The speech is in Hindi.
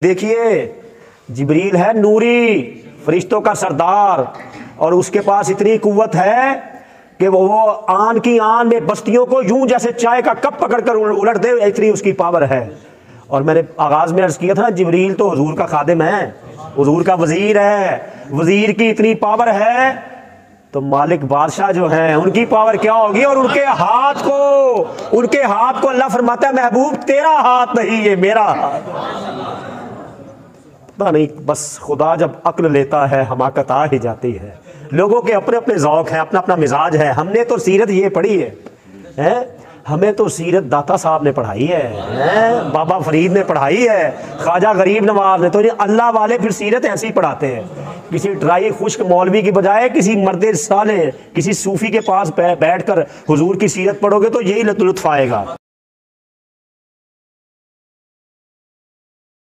देखिए जिब्रील है नूरी, फरिश्तों का सरदार, और उसके पास इतनी कुव्वत है कि वो आन की आन में बस्तियों को यूं जैसे चाय का कप पकड़कर उलट दे, इतनी उसकी पावर है। और मैंने आगाज में अर्ज किया था, जिब्रील तो हुजूर का खादिम है, हुजूर का वजीर है, वजीर की इतनी पावर है तो मालिक बादशाह जो हैं उनकी पावर क्या होगी। और उनके हाथ को अल्लाह फरमाता है, महबूब तेरा हाथ नहीं ये मेरा हाथ। पता नहीं, बस खुदा जब अक्ल लेता है हमाकत आ ही जाती है। लोगों के अपने अपने ज़ौक़ हैं, अपना अपना मिजाज है। हमने तो सीरत ये पढ़ी है? हमें तो सीरत दाता साहब ने पढ़ाई है? बाबा फरीद ने पढ़ाई है, ख्वाजा गरीब नवाज ने। तो ये अल्लाह वाले फिर सीरत ऐसी पढ़ाते हैं। किसी ड्राई खुश्क मौलवी की बजाय किसी मर्द साले, किसी सूफी के पास बैठकर हुजूर की सीरत पढ़ोगे तो यही लुत्फ़ आएगा।